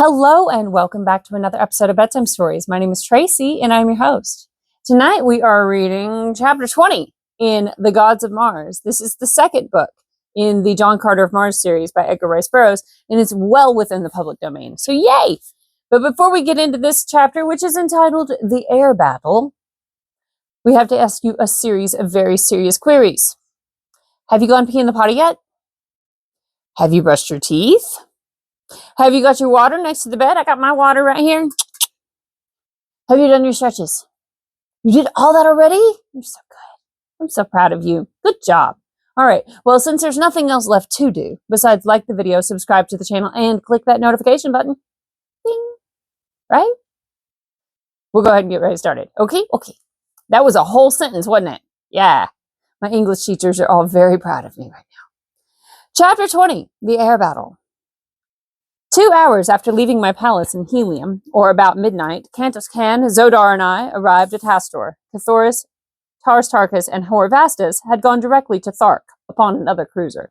Hello and welcome back to another episode of Bedtime Stories. My name is Tracy and I'm your host. Tonight we are reading chapter 20 in The Gods of Mars. This is the second book in the John Carter of Mars series by Edgar Rice Burroughs, and it's well within the public domain. So yay! But before we get into this chapter, which is entitled The Air Battle, we have to ask you a series of very serious queries. Have you gone pee in the potty yet? Have you brushed your teeth? Have you got your water next to the bed? I got my water right here. Have you done your stretches? You did all that already? You're so good. I'm so proud of you. Good job. All right. Well, since there's nothing else left to do besides like the video, subscribe to the channel, and click that notification button. Ding. Right? We'll go ahead and get ready to start it. Okay? Okay. That was a whole sentence, wasn't it? Yeah. My English teachers are all very proud of me right now. Chapter 20, The Air Battle. 2 hours after leaving my palace in Helium, or about midnight, Cantos Can, Zodar, and I arrived at Hastor. Cathoris, Tarstarchus, and Horvastus had gone directly to Thark upon another cruiser.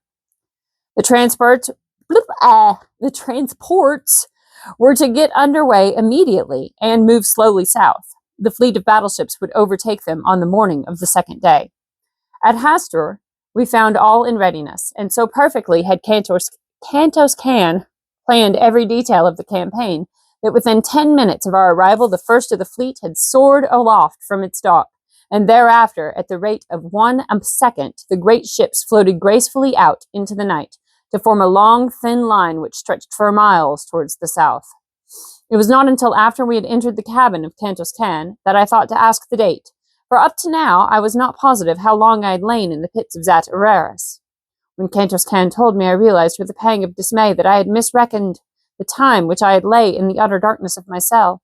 The transports were to get underway immediately and move slowly south. The fleet of battleships would overtake them on the morning of the second day. At Hastor, we found all in readiness, and so perfectly had Cantos Can planned every detail of the campaign that within 10 minutes of our arrival, the first of the fleet had soared aloft from its dock, and thereafter, at the rate of 1 a second, the great ships floated gracefully out into the night to form a long, thin line which stretched for miles towards the south. It was not until after we had entered the cabin of Cantos Can that I thought to ask the date, for up to now I was not positive how long I had lain in the pits of Zat Araris. When Cantos Can told me, I realized with a pang of dismay that I had misreckoned the time which I had lay in the utter darkness of my cell.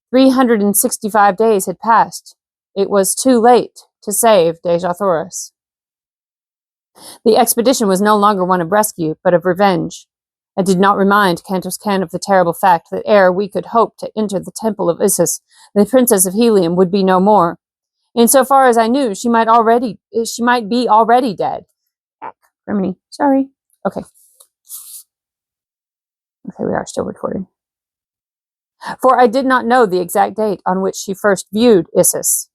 365 days had passed. It was too late to save Deja Thoris. The expedition was no longer one of rescue, but of revenge. I did not remind Cantos Can of the terrible fact that ere we could hope to enter the temple of Isis, the princess of Helium would be no more. In so far as I knew, she might be already dead. Remedy. Sorry. Okay. Okay, we are still recording. For I did not know the exact date on which she first viewed Isis.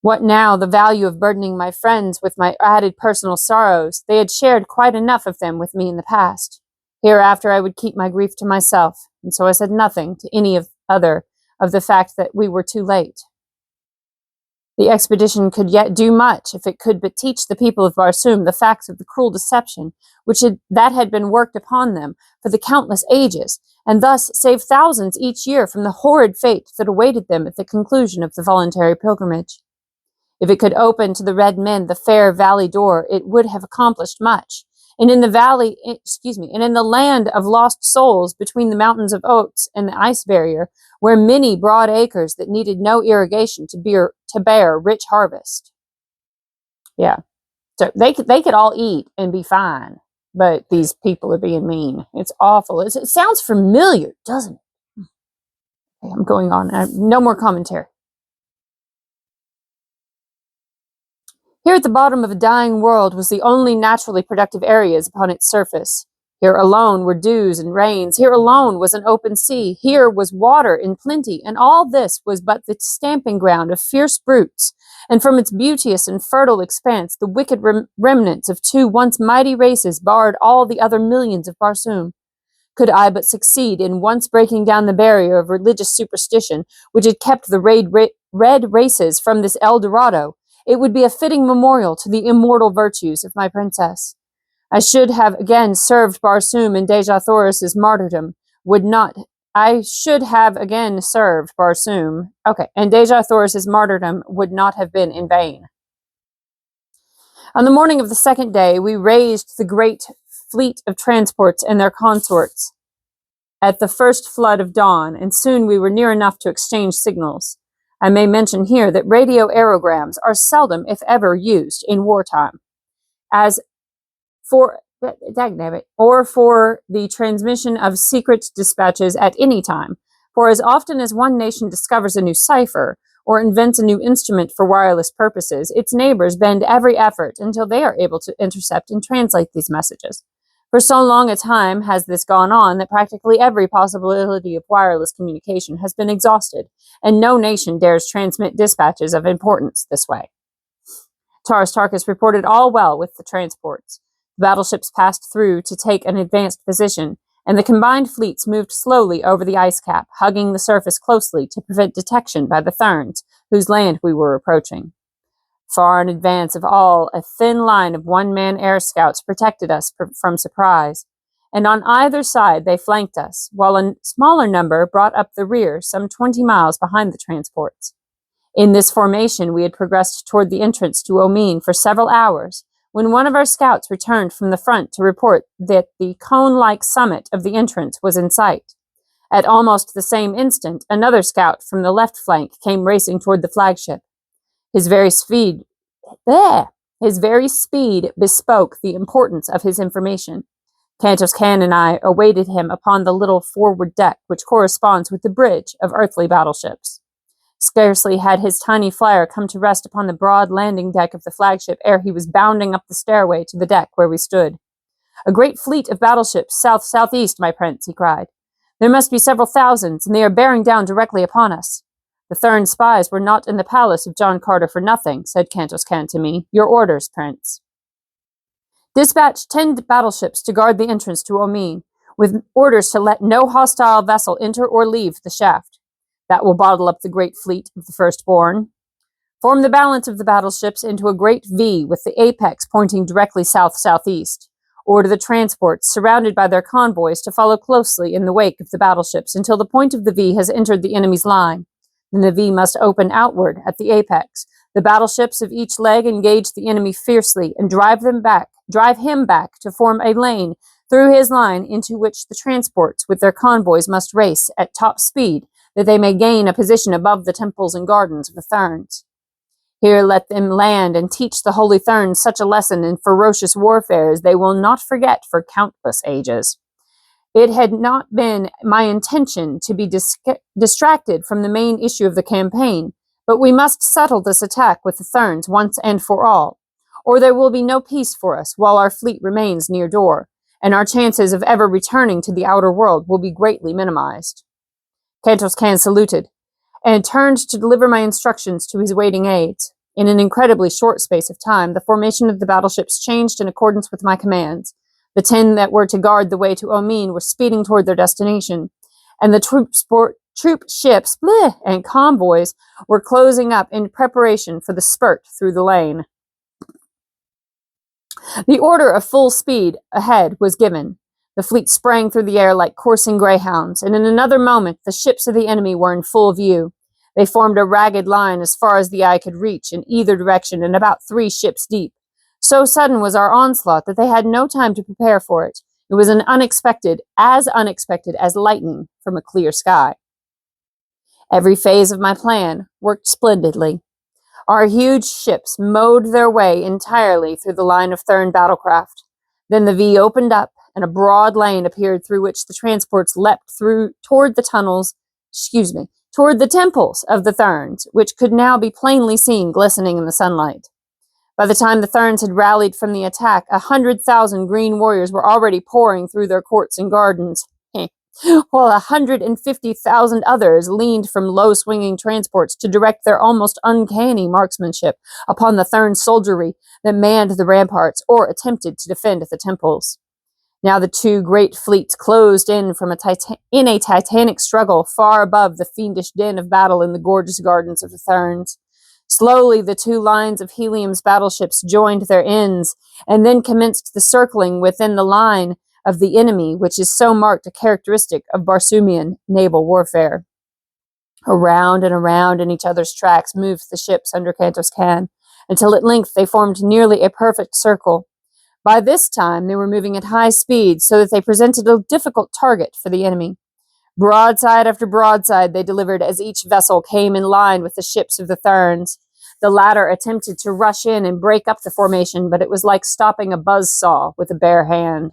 What now the value of burdening my friends with my added personal sorrows? They had shared quite enough of them with me in the past. Hereafter I would keep my grief to myself, and so I said nothing to any other of the fact that we were too late. The expedition could yet do much if it could but teach the people of Barsoom the facts of the cruel deception that had been worked upon them for the countless ages, and thus save thousands each year from the horrid fate that awaited them at the conclusion of the voluntary pilgrimage. If it could open to the red men the fair valley door, it would have accomplished much. And in the land of lost souls between the mountains of oats and the ice barrier, were many broad acres that needed no irrigation to bear rich harvest. Yeah. So they could all eat and be fine, but these people are being mean. It's awful. It sounds familiar, doesn't it? Okay, I'm going on. No more commentary. Here at the bottom of a dying world was the only naturally productive areas upon its surface. Here alone were dews and rains. Here alone was an open sea. Here was water in plenty, and all this was but the stamping ground of fierce brutes, and from its beauteous and fertile expanse the wicked remnants of two once mighty races barred all the other millions of Barsoom. Could I but succeed in once breaking down the barrier of religious superstition which had kept the red races from this El Dorado, it would be a fitting memorial to the immortal virtues of my princess. I should have again served Barsoom in Deja Thoris's martyrdom, and Deja Thoris's martyrdom would not have been in vain. On the morning of the second day, we raised the great fleet of transports and their consorts at the first flood of dawn, and soon we were near enough to exchange signals. I may mention here that radio aerograms are seldom, if ever, used in wartime, or for the transmission of secret dispatches at any time, for as often as one nation discovers a new cipher or invents a new instrument for wireless purposes, its neighbors bend every effort until they are able to intercept and translate these messages. For so long a time has this gone on that practically every possibility of wireless communication has been exhausted, and no nation dares transmit dispatches of importance this way. Taurus Tarkus reported all well with the transports. The battleships passed through to take an advanced position, and the combined fleets moved slowly over the ice cap, hugging the surface closely to prevent detection by the Therns, whose land we were approaching. Far in advance of all, a thin line of one-man air scouts protected us from surprise, and on either side they flanked us, while a smaller number brought up the rear some 20 miles behind the transports. In this formation, we had progressed toward the entrance to Omin for several hours, when one of our scouts returned from the front to report that the cone-like summit of the entrance was in sight. At almost the same instant, another scout from the left flank came racing toward the flagship. His very speed bespoke the importance of his information. Cantos Can and I awaited him upon the little forward deck, which corresponds with the bridge of earthly battleships. Scarcely had his tiny flyer come to rest upon the broad landing deck of the flagship ere he was bounding up the stairway to the deck where we stood. "A great fleet of battleships south-southeast, my prince," he cried. "There must be several thousands, and they are bearing down directly upon us." "The Thurn spies were not in the palace of John Carter for nothing," said Cantos Can to me. "Your orders, prince." "Dispatch 10 battleships to guard the entrance to Omin, with orders to let no hostile vessel enter or leave the shaft. That will bottle up the great fleet of the firstborn. Form the balance of the battleships into a great V with the apex pointing directly south-southeast. Order the transports, surrounded by their convoys, to follow closely in the wake of the battleships until the point of the V has entered the enemy's line. Then the V must open outward at the apex. The battleships of each leg engage the enemy fiercely and drive him back to form a lane through his line into which the transports with their convoys must race at top speed, that they may gain a position above the temples and gardens of the Therns. Here let them land and teach the holy Therns such a lesson in ferocious warfare as they will not forget for countless ages. It had not been my intention to be distracted from the main issue of the campaign, but we must settle this attack with the Therns once and for all, or there will be no peace for us while our fleet remains near door, and our chances of ever returning to the outer world will be greatly minimized." Cantos Can saluted, and turned to deliver my instructions to his waiting aides. In an incredibly short space of time, the formation of the battleships changed in accordance with my commands. The 10 that were to guard the way to Omin were speeding toward their destination, and the troop ships and convoys were closing up in preparation for the spurt through the lane. The order of full speed ahead was given. The fleet sprang through the air like coursing greyhounds, and in another moment the ships of the enemy were in full view. They formed a ragged line as far as the eye could reach in either direction and about 3 ships deep. So sudden was our onslaught that they had no time to prepare for it. It was unexpected as lightning from a clear sky. Every phase of my plan worked splendidly. Our huge ships mowed their way entirely through the line of Thurn battlecraft. Then the V opened up, and a broad lane appeared through which the transports leapt toward the temples of the Therns, which could now be plainly seen glistening in the sunlight. By the time the Therns had rallied from the attack, 100,000 green warriors were already pouring through their courts and gardens, while 150,000 others leaned from low-swinging transports to direct their almost uncanny marksmanship upon the Thern soldiery that manned the ramparts or attempted to defend the temples. Now the 2 great fleets closed in in a titanic struggle far above the fiendish din of battle in the gorgeous gardens of the Therns. Slowly the 2 lines of Helium's battleships joined their ends, and then commenced the circling within the line of the enemy, which is so marked a characteristic of Barsoomian naval warfare. Around and around in each other's tracks moved the ships under Cantos Can, until at length they formed nearly a perfect circle. By this time they were moving at high speed, so that they presented a difficult target for the enemy. Broadside after broadside they delivered as each vessel came in line with the ships of the Therns. The latter attempted to rush in and break up the formation, but it was like stopping a buzzsaw with a bare hand.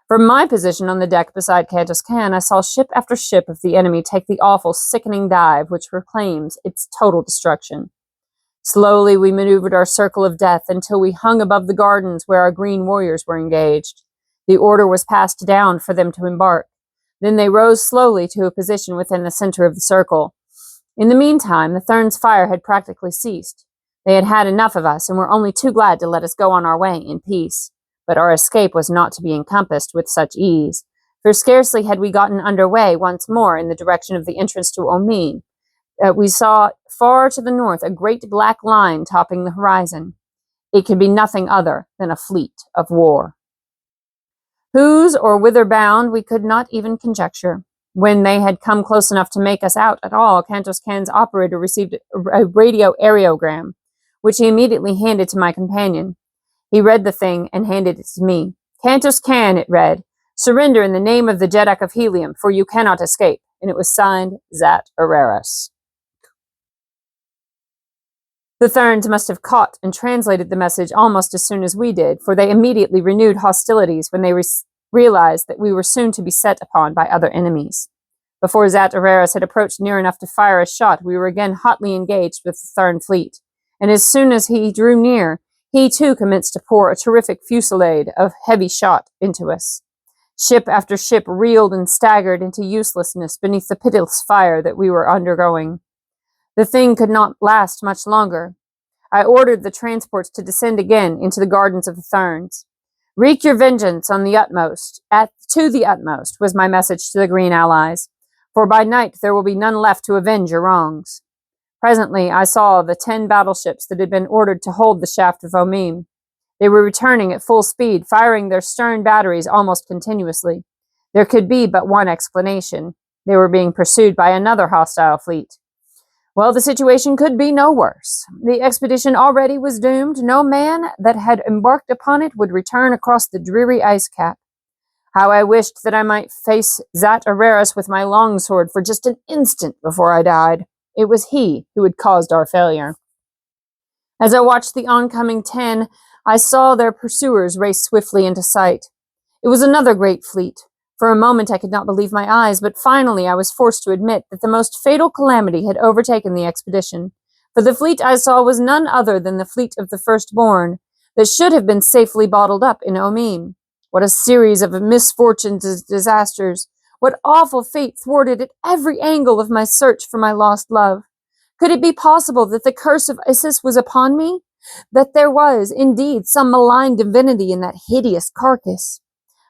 From my position on the deck beside Cantos Can, I saw ship after ship of the enemy take the awful, sickening dive which proclaims its total destruction. Slowly we maneuvered our circle of death until we hung above the gardens where our green warriors were engaged. The order was passed down for them to embark. Then they rose slowly to a position within the center of the circle. In the meantime, the Therns' fire had practically ceased. They had had enough of us and were only too glad to let us go on our way in peace. But our escape was not to be encompassed with such ease, for scarcely had we gotten under way once more in the direction of the entrance to Omeen, that we saw far to the north a great black line topping the horizon. It could be nothing other than a fleet of war. Whose or whither bound we could not even conjecture. When they had come close enough to make us out at all, Cantos Can's operator received a radio aerogram, which he immediately handed to my companion. He read the thing and handed it to me. Cantos Can, it read, surrender in the name of the Jeddak of Helium, for you cannot escape. And it was signed Zat Araris. The Therns must have caught and translated the message almost as soon as we did, for they immediately renewed hostilities when they realized that we were soon to be set upon by other enemies. Before Zat Araris had approached near enough to fire a shot, we were again hotly engaged with the Thern fleet, and as soon as he drew near, he too commenced to pour a terrific fusillade of heavy shot into us. Ship after ship reeled and staggered into uselessness beneath the pitiless fire that we were undergoing. The thing could not last much longer. I ordered the transports to descend again into the gardens of the Therns. Wreak your vengeance on the utmost, to the utmost, was my message to the Green Allies, for by night there will be none left to avenge your wrongs. Presently I saw the 10 battleships that had been ordered to hold the shaft of Omeen. They were returning at full speed, firing their stern batteries almost continuously. There could be but one explanation. They were being pursued by another hostile fleet. Well, the situation could be no worse. The expedition already was doomed. No man that had embarked upon it would return across the dreary ice cap. How I wished that I might face Zat Araris with my longsword for just an instant before I died. It was he who had caused our failure. As I watched the oncoming 10, I saw their pursuers race swiftly into sight. It was another great fleet. For a moment I could not believe my eyes, but finally I was forced to admit that the most fatal calamity had overtaken the expedition. For the fleet I saw was none other than the fleet of the firstborn, that should have been safely bottled up in Omeen. What a series of misfortunes and disasters! What awful fate thwarted at every angle of my search for my lost love! Could it be possible that the curse of Isis was upon me? That there was, indeed, some malign divinity in that hideous carcass?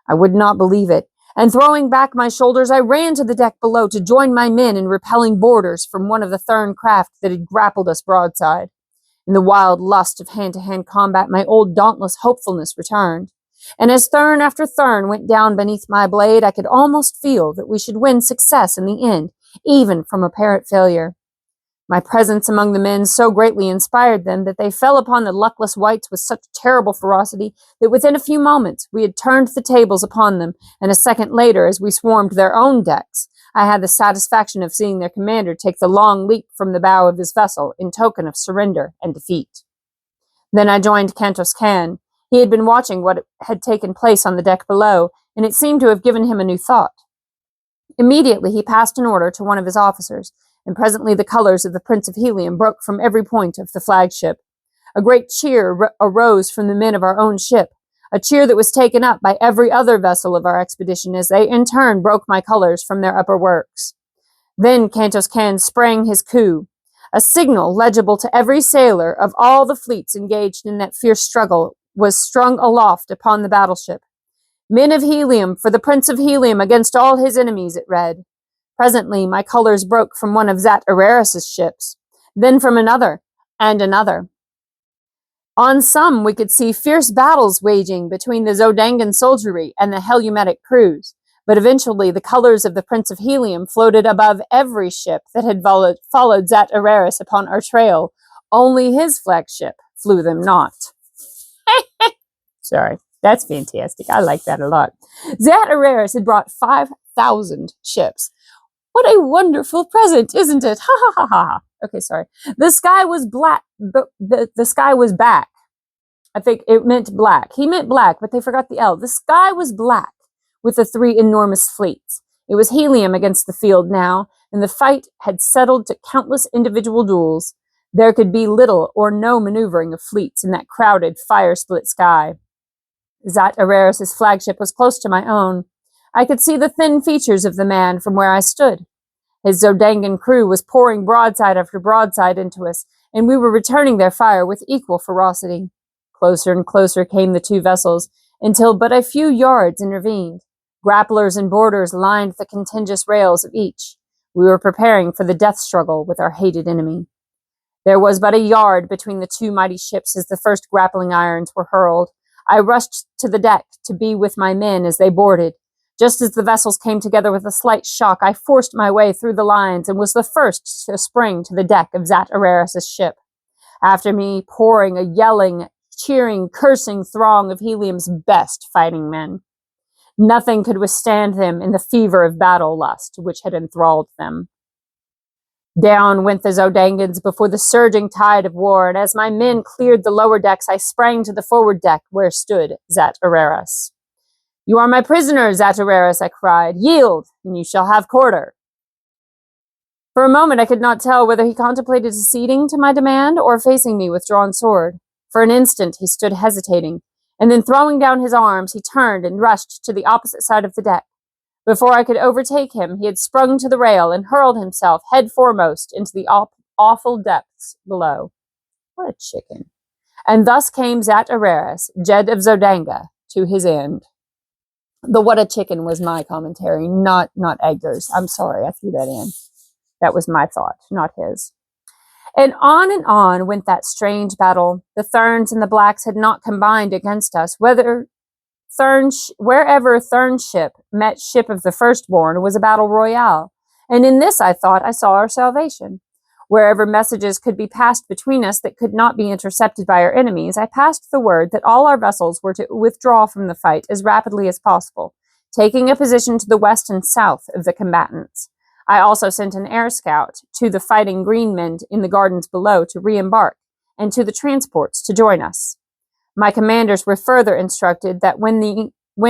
I would not believe it, and throwing back my shoulders, I ran to the deck below to join my men in repelling boarders from one of the Thern craft that had grappled us broadside. In the wild lust of hand-to-hand combat, my old dauntless hopefulness returned. And as Thern after Thern went down beneath my blade, I could almost feel that we should win success in the end, even from apparent failure. My presence among the men so greatly inspired them that they fell upon the luckless wights with such terrible ferocity that within a few moments we had turned the tables upon them, and a second later, as we swarmed their own decks, I had the satisfaction of seeing their commander take the long leap from the bow of his vessel in token of surrender and defeat. Then I joined Cantos Can. He had been watching what had taken place on the deck below, and it seemed to have given him a new thought. Immediately he passed an order to one of his officers, and presently the colors of the Prince of Helium broke from every point of the flagship. A great cheer arose from the men of our own ship, a cheer that was taken up by every other vessel of our expedition as they in turn broke my colors from their upper works. Then Cantos Can sprang his coup. A signal legible to every sailor of all the fleets engaged in that fierce struggle was strung aloft upon the battleship. Men of Helium, for the Prince of Helium against all his enemies, it read. Presently my colors broke from one of Zat Araris' ships, then from another, and another. On some we could see fierce battles waging between the Zodangan soldiery and the Helumetic crews, but eventually the colors of the Prince of Helium floated above every ship that had followed Zat Araris upon our trail. Only his flagship flew them not. Sorry, that's fantastic. I like that a lot. Zat Araris had brought 5,000 ships. What a wonderful present, isn't it? Ha ha ha ha. Okay, sorry. The sky was black. The sky was back. I think it meant black. He meant black, but they forgot the L. The sky was black with the 3 enormous fleets. It was Helium against the field now, and the fight had settled to countless individual duels. There could be little or no maneuvering of fleets in that crowded, fire-split sky. Zat Araris's flagship was close to my own. I could see the thin features of the man from where I stood. His Zodangan crew was pouring broadside after broadside into us, and we were returning their fire with equal ferocity. Closer and closer came the two vessels, until but a few yards intervened. Grapplers and boarders lined the contiguous rails of each. We were preparing for the death struggle with our hated enemy. There was but a yard between the two mighty ships as the first grappling irons were hurled. I rushed to the deck to be with my men as they boarded. Just as the vessels came together with a slight shock, I forced my way through the lines and was the first to spring to the deck of Zat Araris's ship. After me, pouring a yelling, cheering, cursing throng of Helium's best fighting men. Nothing could withstand them in the fever of battle lust which had enthralled them. Down went the Zodangans before the surging tide of war, and as my men cleared the lower decks, I sprang to the forward deck where stood Zat Araris. "You are my prisoner, Zat Araris," I cried. "Yield, and you shall have quarter." For a moment I could not tell whether he contemplated acceding to my demand or facing me with drawn sword. For an instant he stood hesitating, and then throwing down his arms, he turned and rushed to the opposite side of the deck. Before I could overtake him, he had sprung to the rail and hurled himself head foremost into the awful depths below. What a chicken. And thus came Zat Araris, Jed of Zodanga, to his end. The what a chicken was my commentary, not Edgar's. I'm sorry, I threw that in. That was my thought, not his. And on went that strange battle. The Therns and the Blacks had not combined against us. Wherever Thern's ship met ship of the firstborn was a battle royale. And in this, I thought, I saw our salvation. Wherever messages could be passed between us that could not be intercepted by our enemies, I passed the word that all our vessels were to withdraw from the fight as rapidly as possible, taking a position to the west and south of the combatants. I also sent an air scout to the fighting green men in the gardens below to re-embark, and to the transports to join us. My commanders were further instructed that when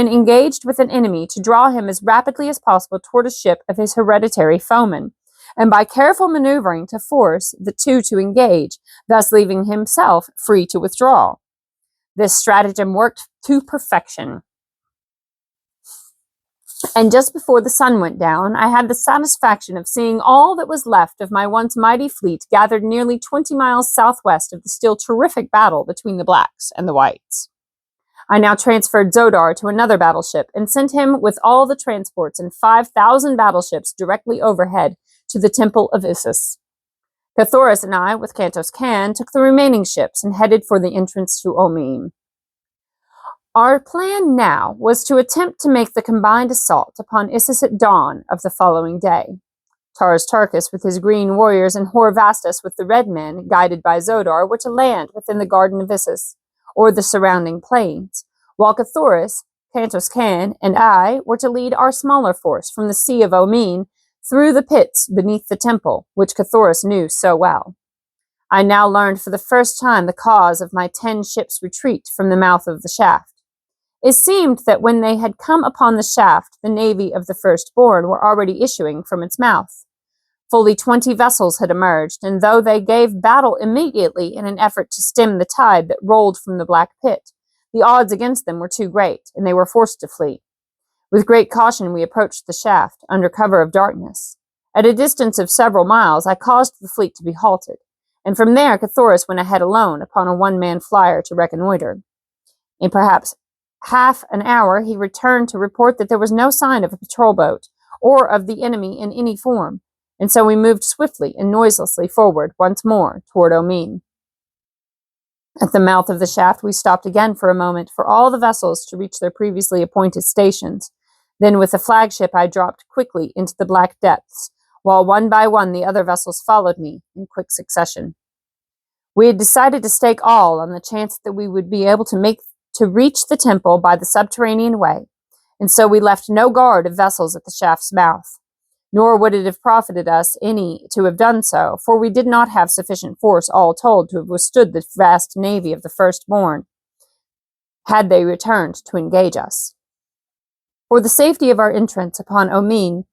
engaged with an enemy, to draw him as rapidly as possible toward a ship of his hereditary foeman, and by careful maneuvering to force the two to engage, thus leaving himself free to withdraw. This stratagem worked to perfection. And just before the sun went down, I had the satisfaction of seeing all that was left of my once mighty fleet gathered nearly 20 miles southwest of the still terrific battle between the Blacks and the Whites. I now transferred Zodar to another battleship and sent him with all the transports and 5,000 battleships directly overhead to the Temple of Isis. Cathoris and I, with Kantos Kan, took the remaining ships and headed for the entrance to Omim. Our plan now was to attempt to make the combined assault upon Isis at dawn of the following day. Taurus Tarkus with his green warriors and Horvastus with the red men, guided by Zodar, were to land within the Garden of Isis, or the surrounding plains, while Cathoris, Kantos Kan, and I were to lead our smaller force from the Sea of Omin through the pits beneath the temple, which Cathoris knew so well. I now learned for the first time the cause of my 10 ships' retreat from the mouth of the shaft. It seemed that when they had come upon the shaft, the navy of the firstborn were already issuing from its mouth. Fully 20 vessels had emerged, and though they gave battle immediately in an effort to stem the tide that rolled from the black pit, the odds against them were too great, and they were forced to flee. With great caution we approached the shaft, under cover of darkness. At a distance of several miles, I caused the fleet to be halted, and from there Cathoris went ahead alone upon a one-man flyer to reconnoiter. In perhaps half an hour, he returned to report that there was no sign of a patrol boat or of the enemy in any form, and so we moved swiftly and noiselessly forward once more toward Omin. At the mouth of the shaft, we stopped again for a moment for all the vessels to reach their previously appointed stations. Then, with the flagship, I dropped quickly into the black depths, while one by one the other vessels followed me in quick succession. We had decided to stake all on the chance that we would be able to reach the temple by the subterranean way, and so we left no guard of vessels at the shaft's mouth. Nor would it have profited us any to have done so, for we did not have sufficient force, all told, to have withstood the vast navy of the firstborn, had they returned to engage us. For the safety of our entrance upon Omin,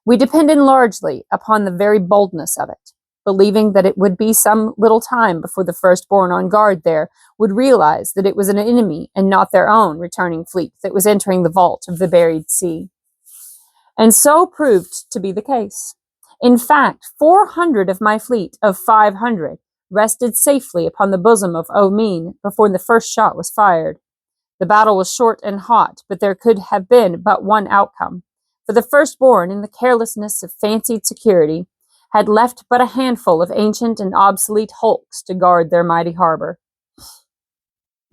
we depended largely upon the very boldness of it. believing that it would be some little time before the firstborn on guard there would realize that it was an enemy and not their own returning fleet that was entering the vault of the buried sea. And so proved to be the case. In fact, 400 of my fleet of 500 rested safely upon the bosom of Omin before the first shot was fired. The battle was short and hot, but there could have been but one outcome, for the firstborn, in the carelessness of fancied security, had left but a handful of ancient and obsolete hulks to guard their mighty harbor.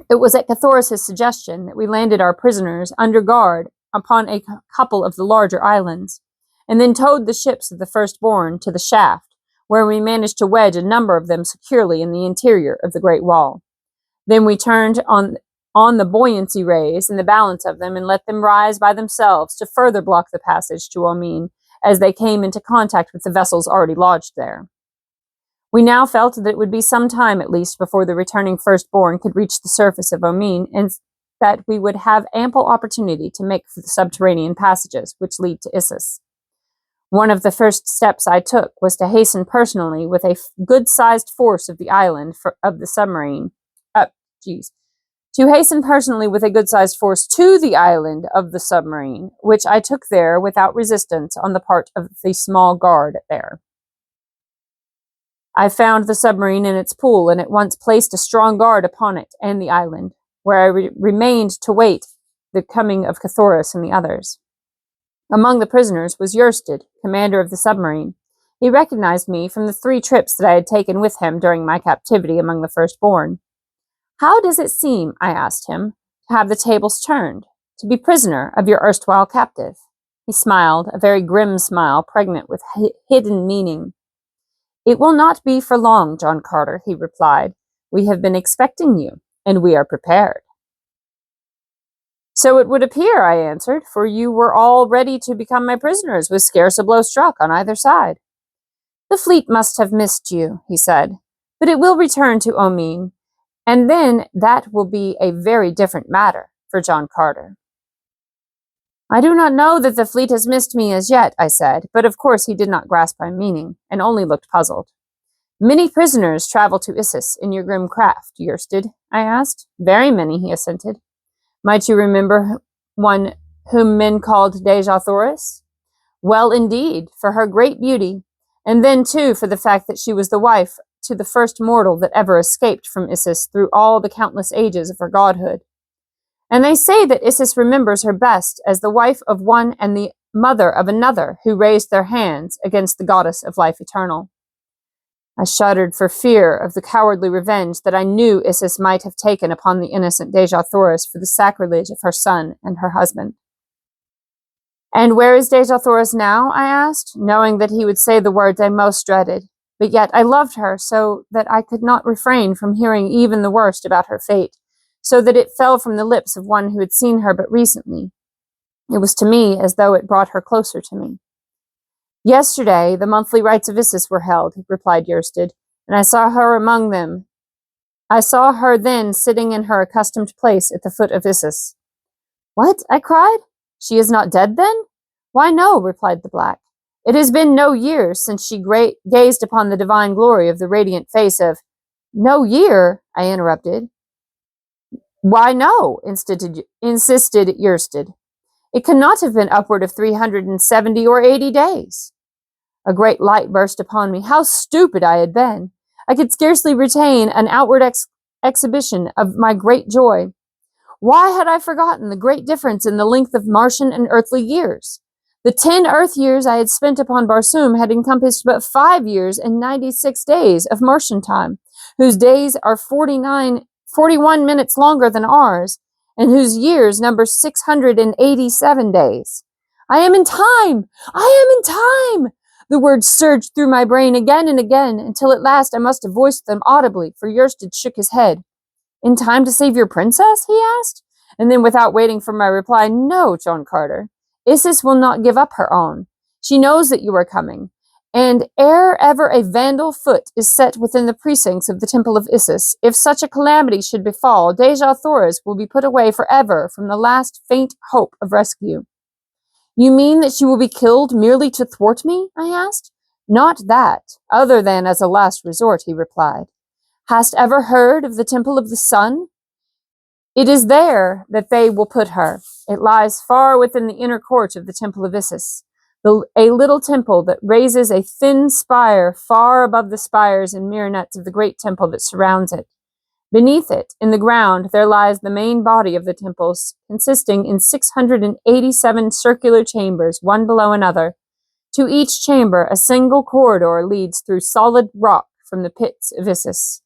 It was at Cathoris's suggestion that we landed our prisoners under guard upon a couple of the larger islands, and then towed the ships of the firstborn to the shaft, where we managed to wedge a number of them securely in the interior of the great wall. Then we turned on the buoyancy rays and the balance of them and let them rise by themselves to further block the passage to Omin as they came into contact with the vessels already lodged there. We now felt that it would be some time at least before the returning firstborn could reach the surface of Omin, and that we would have ample opportunity to make for the subterranean passages which lead to Issus. One of the first steps I took was to hasten personally with a good-sized force of the island of the submarine. To hasten personally with a good-sized force to the island of the submarine, which I took there without resistance on the part of the small guard there. I found the submarine in its pool and at once placed a strong guard upon it and the island, where I remained to wait the coming of Cathoris and the others. Among the prisoners was Yersted, commander of the submarine. He recognized me from the 3 trips that I had taken with him during my captivity among the firstborn. "How does it seem," I asked him, "to have the tables turned, to be prisoner of your erstwhile captive?" He smiled, a very grim smile pregnant with hidden meaning. "It will not be for long, John Carter," he replied. "We have been expecting you, and we are prepared." "So it would appear," I answered, "for you were all ready to become my prisoners with scarce a blow struck on either side." "The fleet must have missed you," he said, "but it will return to Omin, and then that will be a very different matter for John Carter." "I do not know that the fleet has missed me as yet," I said, but of course he did not grasp my meaning, and only looked puzzled. "Many prisoners travel to Issus in your grim craft, Yersted?" I asked. "Very many," he assented. "Might you remember one whom men called Deja Thoris?" "Well, indeed, for her great beauty, and then, too, for the fact that she was the wife to the first mortal that ever escaped from Issus through all the countless ages of her godhood. And they say that Issus remembers her best as the wife of one and the mother of another who raised their hands against the goddess of life eternal." I shuddered for fear of the cowardly revenge that I knew Issus might have taken upon the innocent Deja Thoris for the sacrilege of her son and her husband. "And where is Deja Thoris now?" I asked, knowing that he would say the words I most dreaded. But yet I loved her so that I could not refrain from hearing even the worst about her fate, so that it fell from the lips of one who had seen her but recently. It was to me as though it brought her closer to me. "Yesterday, the monthly rites of Issus were held," replied Yersted, "and I saw her among them. I saw her then sitting in her accustomed place at the foot of Issus." "What?" I cried. "She is not dead, then?" "Why, no," replied the black. "It has been no year since she gazed upon the divine glory of the radiant face of—" "No year?" I interrupted. "Why, no," insisted Yersted. "It cannot have been upward of 370 or 80 days. A great light burst upon me. How stupid I had been! I could scarcely retain an outward exhibition of my great joy. Why had I forgotten the great difference in the length of Martian and earthly years? The 10 earth years I had spent upon Barsoom had encompassed but 5 years and 96 days of Martian time, whose days are 41 minutes longer than ours, and whose years number 687 days. I am in time! I am in time! The words surged through my brain again and again, until at last I must have voiced them audibly, for Yersted shook his head. "In time to save your princess?" he asked, and then without waiting for my reply, "No, John Carter. Issus will not give up her own. She knows that you are coming, and ere ever a vandal foot is set within the precincts of the temple of Issus, if such a calamity should befall, Deja Thoris will be put away forever from the last faint hope of rescue." "You mean that she will be killed merely to thwart me?" I asked. Not that, other than as a last resort, he replied. Hast ever heard of the Temple of the Sun? It is there that they will put her. It lies far within the inner court of the Temple of Isis, a little temple that raises a thin spire far above the spires and minarets of the great temple that surrounds it. Beneath it, in the ground, there lies the main body of the temples, consisting in 687 circular chambers, one below another. To each chamber, a single corridor leads through solid rock from the pits of Isis.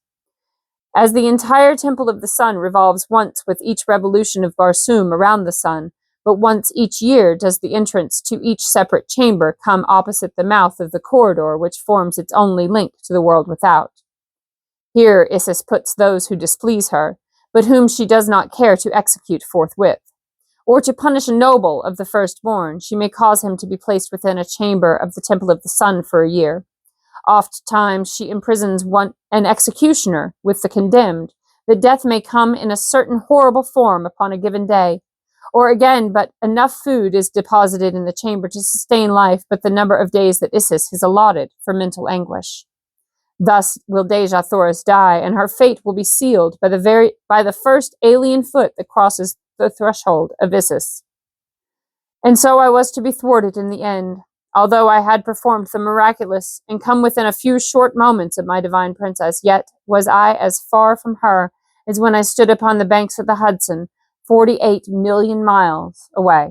As the entire Temple of the Sun revolves once with each revolution of Barsoom around the sun, but once each year does the entrance to each separate chamber come opposite the mouth of the corridor which forms its only link to the world without. Here Isis puts those who displease her, but whom she does not care to execute forthwith. Or to punish a noble of the firstborn, she may cause him to be placed within a chamber of the Temple of the Sun for a year. Oft-times she imprisons an executioner with the condemned, that death may come in a certain horrible form upon a given day. Or again, but enough food is deposited in the chamber to sustain life but the number of days that Isis has allotted for mental anguish. Thus will Dejah Thoris die, and her fate will be sealed by the first alien foot that crosses the threshold of Isis. And so I was to be thwarted in the end. Although I had performed the miraculous and come within a few short moments of my divine princess, yet was I as far from her as when I stood upon the banks of the Hudson, 48 million miles away.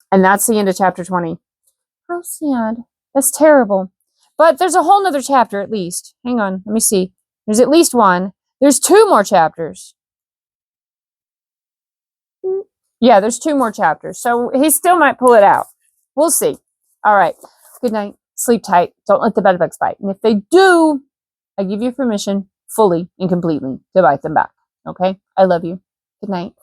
And that's the end of chapter 20. How sad. That's terrible. But there's a whole nother chapter at least. Hang on, let me see. There's at least one. There's 2 more chapters. Yeah, there's 2 more chapters. So he still might pull it out. We'll see. All right. Good night. Sleep tight. Don't let the bedbugs bite. And if they do, I give you permission fully and completely to bite them back. Okay? I love you. Good night.